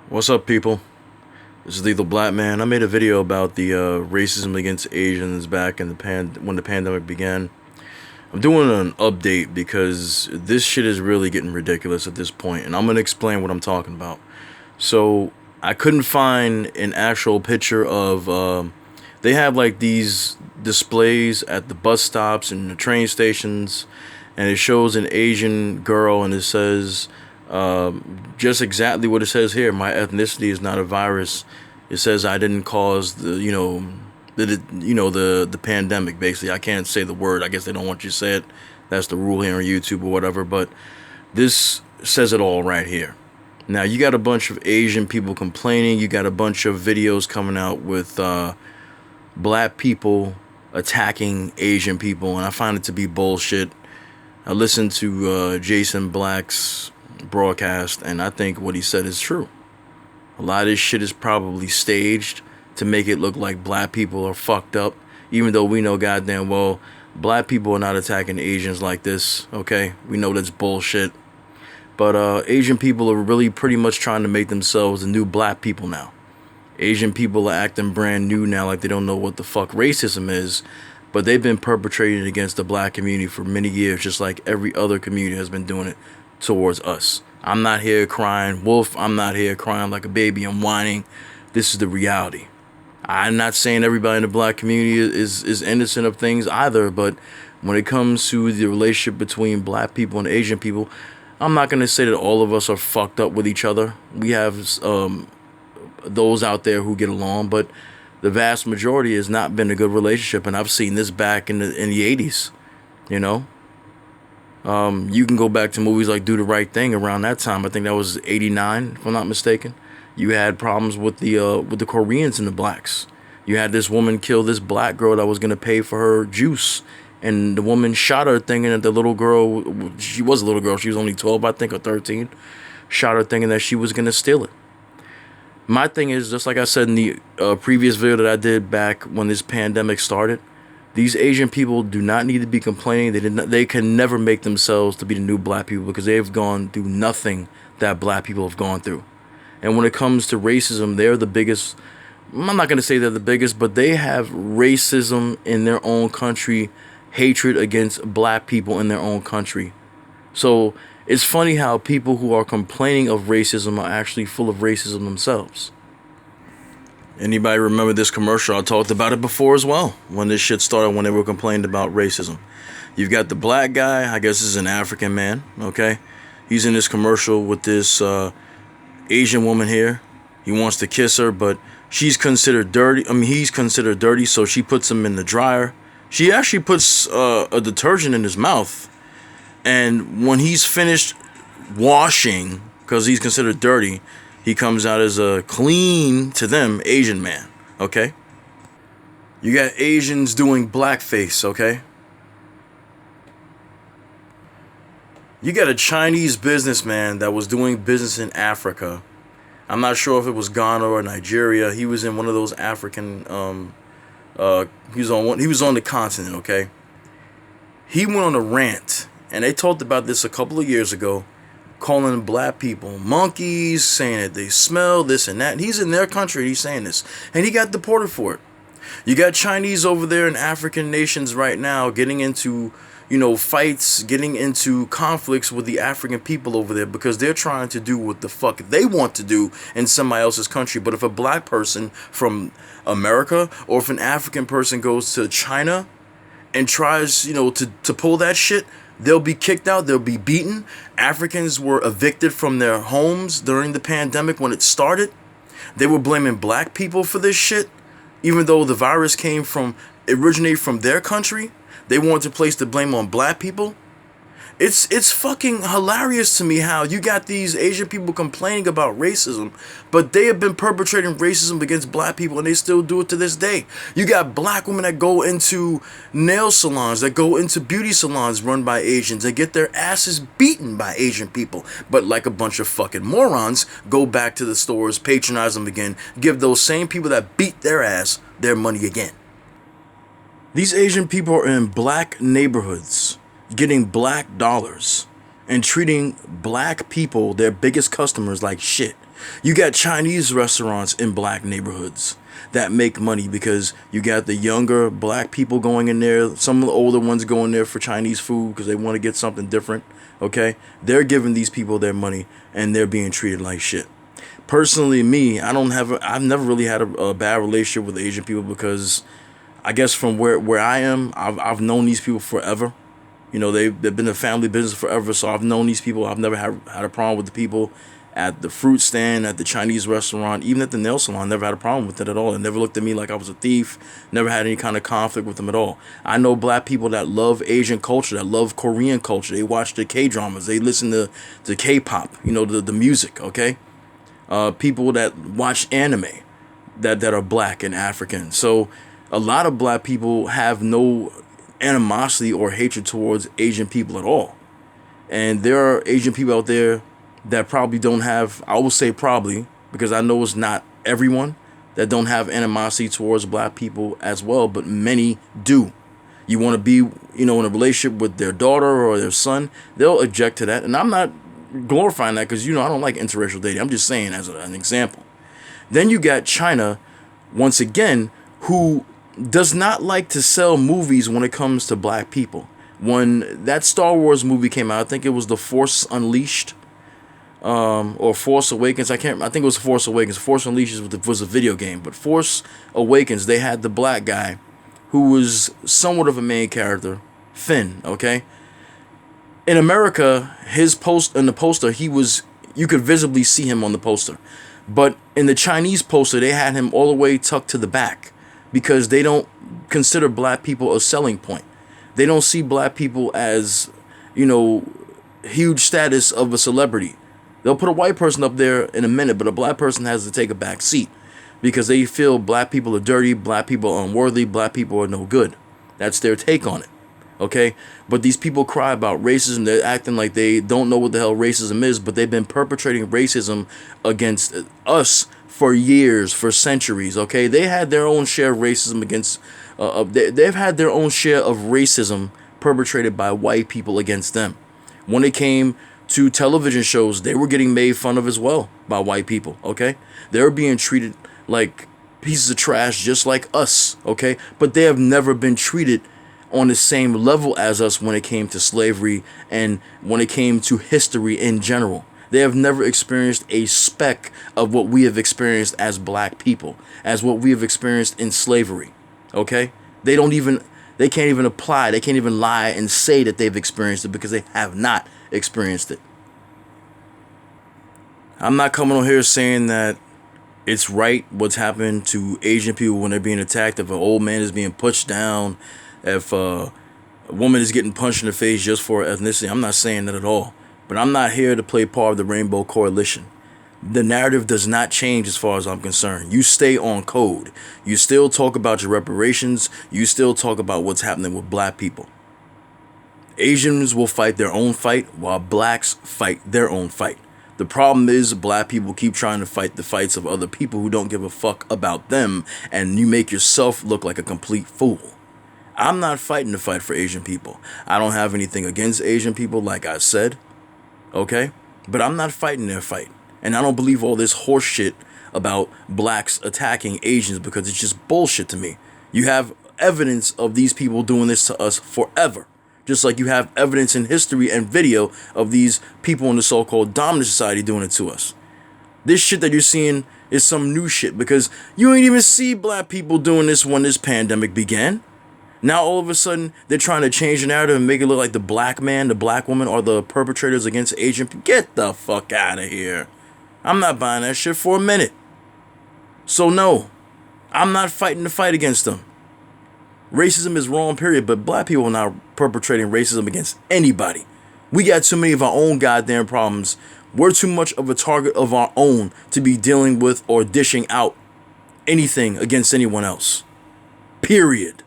What's up, people? This is Lethal Black Man. I made a video about the racism against Asians back in when the pandemic began. I'm doing an update because this shit is really getting ridiculous at this point, and I'm gonna explain what I'm talking about. So I couldn't find an actual picture of. They have like these displays at the bus stops and the train stations, and it shows an Asian girl, and it says just exactly what it says here. My ethnicity is not a virus. It says I didn't cause the pandemic. Basically, I can't say the word. I guess they don't want you to say it. That's the rule here on YouTube or whatever. But this says it all right here. Now you got a bunch of Asian people complaining. You got a bunch of videos coming out with black people attacking Asian people, and I find it to be bullshit. I listened to Jason Black's broadcast, and I think what he said is true. A lot of this shit is probably staged to make it look like black people are fucked up, even though we know goddamn well black people are not attacking Asians like this. Okay, we know that's bullshit. But Asian people are really pretty much trying to make themselves the new black people now. Asian people are acting brand new now, like they don't know what the fuck racism is, but they've been perpetrated against the black community for many years, just like every other community has been doing it towards us. I'm not here crying wolf. I'm not here crying like a baby. I'm whining. This is the reality. I'm not saying everybody in the black community is innocent of things either, but when it comes to the relationship between black people and Asian people, I'm not going to say that all of us are fucked up with each other. We have those out there who get along, but the vast majority has not been a good relationship, and I've seen this back in the 80s, you know. You can go back to movies like Do the Right Thing around that time. I think that was 89, if I'm not mistaken. You had problems with the Koreans and the blacks. You had this woman kill this black girl that was going to pay for her juice, and the woman shot her thinking that the little girl, she was a little girl, she was only 12, I think, or 13, shot her thinking that she was going to steal it. My thing is, just like I said in the previous video that I did back when this pandemic started, these Asian people do not need to be complaining. They can never make themselves to be the new black people because they've gone through nothing that black people have gone through. And when it comes to racism, they're the biggest. I'm not going to say they're the biggest, but they have racism in their own country, hatred against black people in their own country. So it's funny how people who are complaining of racism are actually full of racism themselves. Anybody remember this commercial? I talked about it before as well, when this shit started, when they were complaining about racism. You've got the black guy, I guess this is an African man, okay? He's in this commercial with this Asian woman here. He wants to kiss her, but she's considered dirty. I mean, he's considered dirty, so she puts him in the dryer. She actually puts a detergent in his mouth. And when he's finished washing, because he's considered dirty, he comes out as a clean, to them, Asian man, okay? You got Asians doing blackface, okay? You got a Chinese businessman that was doing business in Africa. I'm not sure if it was Ghana or Nigeria. He was in one of those African, he was on the continent, okay? He went on a rant, and they talked about this a couple of years ago, calling black people monkeys, saying that they smell this and that. And he's in their country, he's saying this. And he got deported for it. You got Chinese over there in African nations right now getting into, fights, getting into conflicts with the African people over there because they're trying to do what the fuck they want to do in somebody else's country. But if a black person from America or if an African person goes to China and tries, to pull that shit, they'll be kicked out. They'll be beaten. Africans were evicted from their homes during the pandemic when it started. They were blaming black people for this shit, even though the virus originated from their country. They wanted to place the blame on black people. It's fucking hilarious to me how you got these Asian people complaining about racism, but they have been perpetrating racism against black people and they still do it to this day. You got black women that go into nail salons, that go into beauty salons run by Asians and get their asses beaten by Asian people. But like a bunch of fucking morons, go back to the stores, patronize them again, give those same people that beat their ass their money again. These Asian people are in black neighborhoods getting black dollars and treating black people, their biggest customers, like shit. You got Chinese restaurants in black neighborhoods that make money because you got the younger black people going in there. Some of the older ones go in there for Chinese food because they want to get something different. Okay, they're giving these people their money and they're being treated like shit. Personally, me, I've never really had a bad relationship with Asian people because I guess from where I am, I've known these people forever. You know, they've been a family business forever, so I've known these people. I've never had a problem with the people at the fruit stand, at the Chinese restaurant, even at the nail salon. Never had a problem with it at all. They never looked at me like I was a thief. Never had any kind of conflict with them at all. I know black people that love Asian culture, that love Korean culture. They watch the K-dramas. They listen to K-pop, you know, the music, okay? People that watch anime that are black and African. So a lot of black people have no animosity or hatred towards Asian people at all. And there are Asian people out there that probably don't have, I will say probably, because I know it's not everyone, that don't have animosity towards black people as well, but many do. You want to be, you know, in a relationship with their daughter or their son, they'll object to that. And I'm not glorifying that because, you know, I don't like interracial dating. I'm just saying as an example. Then you got China, once again, who does not like to sell movies when it comes to black people. When that Star Wars movie came out, I think it was The Force Unleashed, or Force Awakens. I think it was Force Awakens. Force Unleashed was a video game, but Force Awakens, they had the black guy who was somewhat of a main character, Finn, okay? In America, in the poster, you could visibly see him on the poster. But in the Chinese poster, they had him all the way tucked to the back because they don't consider black people a selling point. They don't see black people as, you know, huge status of a celebrity. They'll put a white person up there in a minute, but a black person has to take a back seat because they feel black people are dirty, black people are unworthy, black people are no good. That's their take on it. Okay? But these people cry about racism. They're acting like they don't know what the hell racism is, but they've been perpetrating racism against us for years, for centuries. Okay? They had their own share of racism against, they've had their own share of racism perpetrated by white people against them. When it came to television shows, they were getting made fun of as well by white people, okay? They were being treated like pieces of trash just like us, okay? But they have never been treated on the same level as us when it came to slavery and when it came to history in general. They have never experienced a speck of what we have experienced as black people, as what we have experienced in slavery, okay? They can't even apply, they can't even lie and say that they've experienced it because they have not experienced it. I'm not coming on here saying that it's right what's happened to Asian people when they're being attacked. If an old man is being pushed down, if a woman is getting punched in the face just for ethnicity, I'm not saying that at all. But I'm not here to play part of the Rainbow Coalition. The narrative does not change as far as I'm concerned. You stay on code. You still talk about your reparations. You still talk about what's happening with black people. Asians will fight their own fight while blacks fight their own fight. The problem is black people keep trying to fight the fights of other people who don't give a fuck about them, and you make yourself look like a complete fool. I'm not fighting the fight for Asian people. I don't have anything against Asian people, like I said, okay? But I'm not fighting their fight. And I don't believe all this horse shit about blacks attacking Asians because it's just bullshit to me. You have evidence of these people doing this to us forever. Just like you have evidence in history and video of these people in the so-called dominant society doing it to us. This shit that you're seeing is some new shit because you ain't even see black people doing this when this pandemic began. Now all of a sudden they're trying to change the narrative and make it look like the black man, the black woman are the perpetrators against Asian people. Get the fuck out of here. I'm not buying that shit for a minute. So no, I'm not fighting the fight against them. Racism is wrong, period, but black people are not perpetrating racism against anybody. We got too many of our own goddamn problems. We're too much of a target of our own to be dealing with or dishing out anything against anyone else. Period.